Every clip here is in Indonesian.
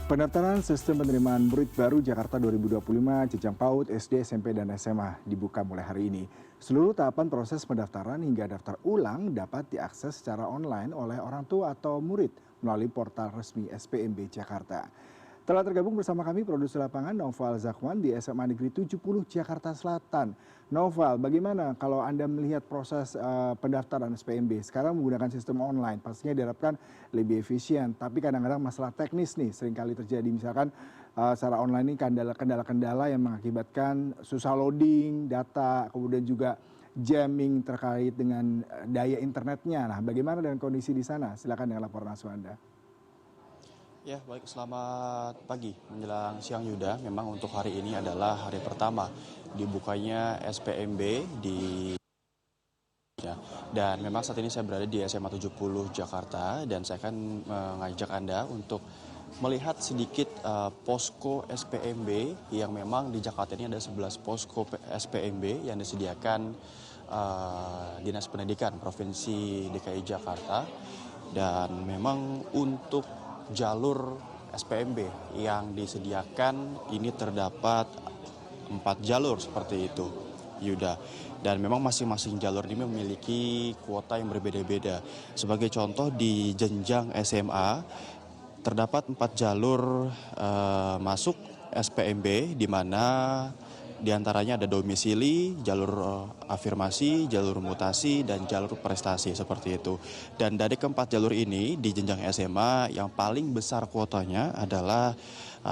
Pendaftaran sistem penerimaan murid baru Jakarta 2025 jenjang PAUD, SD, SMP, dan SMA dibuka mulai hari ini. Seluruh tahapan proses pendaftaran hingga daftar ulang dapat diakses secara online oleh orang tua atau murid melalui portal resmi SPMB Jakarta. Telah tergabung bersama kami produser lapangan Noval Zakwan di SMA Negeri 70 Jakarta Selatan. Noval, bagaimana kalau Anda melihat proses pendaftaran SPMB sekarang menggunakan sistem online? Pastinya diharapkan lebih efisien, tapi kadang-kadang masalah teknis nih seringkali terjadi. Misalkan secara online ini kendala-kendala yang mengakibatkan susah loading data, kemudian juga jamming terkait dengan daya internetnya. Nah, bagaimana dengan kondisi di sana? Silakan dengan laporan langsung Anda. Ya, baik, selamat pagi menjelang siang Yuda. Memang untuk hari ini adalah hari pertama dibukanya SPMB di dan memang saat ini saya berada di SMA 70 Jakarta dan saya akan mengajak Anda untuk melihat sedikit posko SPMB yang memang di Jakarta ini ada 11 posko SPMB yang disediakan Dinas Pendidikan Provinsi DKI Jakarta. Dan memang untuk jalur SPMB yang disediakan ini terdapat 4 jalur seperti itu, Yuda. Dan memang masing-masing jalur ini memiliki kuota yang berbeda-beda. Sebagai contoh di jenjang SMA terdapat 4 jalur masuk SPMB di mana diantaranya ada domisili, jalur afirmasi, jalur mutasi, dan jalur prestasi seperti itu. Dan dari keempat jalur ini di jenjang SMA yang paling besar kuotanya adalah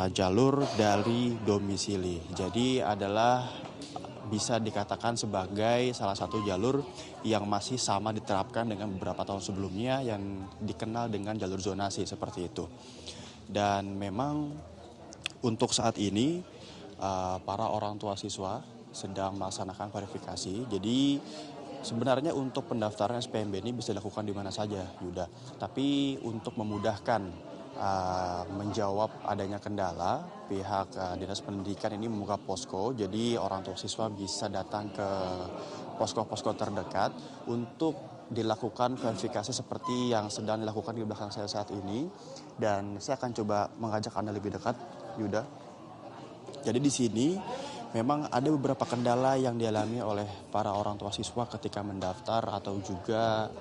jalur dari domisili. Jadi adalah bisa dikatakan sebagai salah satu jalur yang masih sama diterapkan dengan beberapa tahun sebelumnya yang dikenal dengan jalur zonasi seperti itu. Dan memang untuk saat ini para orang tua siswa sedang melaksanakan verifikasi. Jadi sebenarnya untuk pendaftaran SPMB ini bisa dilakukan di mana saja, Yuda. Tapi untuk memudahkan menjawab adanya kendala, pihak Dinas Pendidikan ini membuka posko. Jadi orang tua siswa bisa datang ke posko-posko terdekat untuk dilakukan verifikasi seperti yang sedang dilakukan di belakang saya saat ini. Dan saya akan coba mengajak Anda lebih dekat, Yuda. Jadi di sini memang ada beberapa kendala yang dialami oleh para orang tua siswa ketika mendaftar atau juga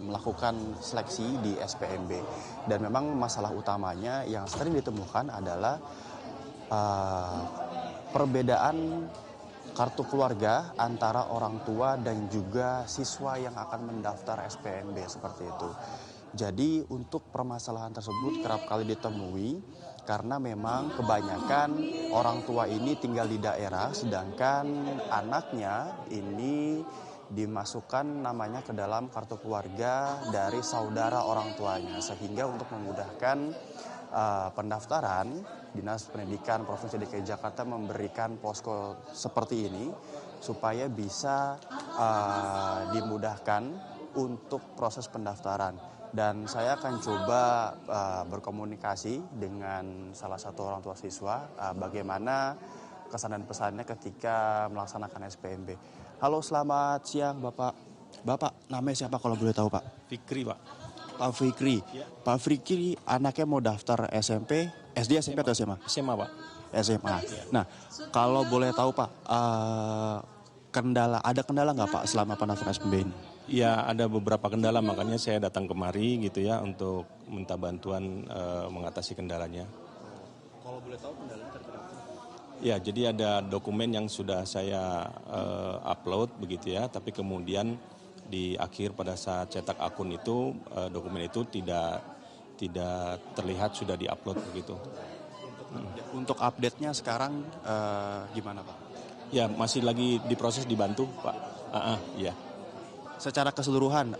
melakukan seleksi di SPMB. Dan memang masalah utamanya yang sering ditemukan adalah perbedaan kartu keluarga antara orang tua dan juga siswa yang akan mendaftar SPMB seperti itu. Jadi untuk permasalahan tersebut kerap kali ditemui karena memang kebanyakan orang tua ini tinggal di daerah sedangkan anaknya ini dimasukkan namanya ke dalam kartu keluarga dari saudara orang tuanya. Sehingga untuk memudahkan pendaftaran, Dinas Pendidikan Provinsi DKI Jakarta memberikan posko seperti ini supaya bisa dimudahkan untuk proses pendaftaran. Dan saya akan coba berkomunikasi dengan salah satu orang tua siswa bagaimana kesan dan pesannya ketika melaksanakan SPMB. Halo, selamat siang Bapak. Bapak namanya siapa kalau boleh tahu Pak? Fikri, Pak. Pak Fikri. Ya. Pak Fikri anaknya mau daftar SMP, SD, SMP atau SMA? SMA, Pak. SMA. Nah, kalau boleh tahu Pak, ada kendala nggak Pak selama pendaftaran SPMB ini? Ya, ada beberapa kendala, makanya saya datang kemari gitu ya untuk minta bantuan mengatasi kendalanya. Kalau boleh tahu kendalanya terkait apa? Ya, jadi ada dokumen yang sudah saya upload begitu ya, tapi kemudian di akhir pada saat cetak akun itu dokumen itu tidak terlihat sudah diupload begitu. Untuk update-nya sekarang gimana Pak? Ya, masih lagi diproses, dibantu Pak. Iya. Secara keseluruhan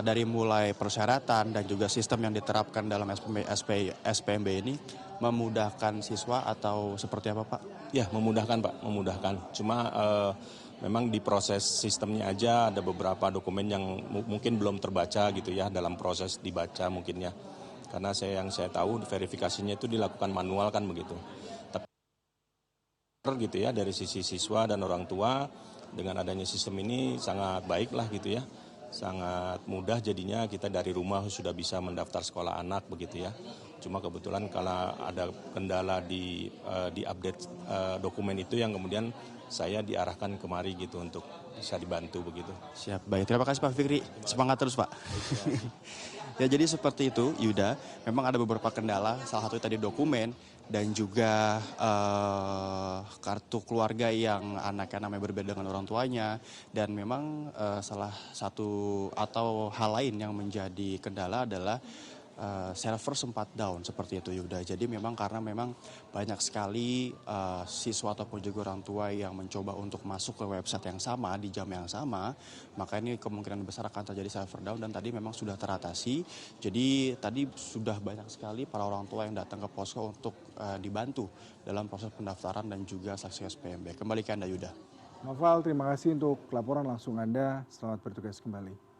dari mulai persyaratan dan juga sistem yang diterapkan dalam SPMB ini memudahkan siswa atau seperti apa Pak? Ya, memudahkan Pak, memudahkan. Cuma memang di proses sistemnya aja ada beberapa dokumen yang mungkin belum terbaca gitu ya, dalam proses dibaca mungkin ya. Karena yang saya tahu verifikasinya itu dilakukan manual kan begitu. Tapi gitu ya dari sisi siswa dan orang tua dengan adanya sistem ini sangat baik lah gitu ya. Sangat mudah jadinya kita dari rumah sudah bisa mendaftar sekolah anak begitu ya. Cuma kebetulan kalau ada kendala di update dokumen itu yang kemudian saya diarahkan kemari gitu untuk bisa dibantu begitu. Siap, baik. Terima kasih Pak Fikri. Semangat terus Pak. Ya jadi seperti itu Yuda, memang ada beberapa kendala, salah satu tadi dokumen dan juga kartu keluarga yang anaknya namanya berbeda dengan orang tuanya. Dan memang salah satu atau hal lain yang menjadi kendala adalah server sempat down seperti itu Yuda. Jadi memang karena memang banyak sekali siswa ataupun juga orang tua yang mencoba untuk masuk ke website yang sama di jam yang sama, maka ini kemungkinan besar akan terjadi server down dan tadi memang sudah teratasi. Jadi tadi sudah banyak sekali para orang tua yang datang ke posko untuk dibantu dalam proses pendaftaran dan juga saksi SPMB. Kembali ke Anda Yuda. Noval, terima kasih untuk laporan langsung Anda. Selamat bertugas kembali.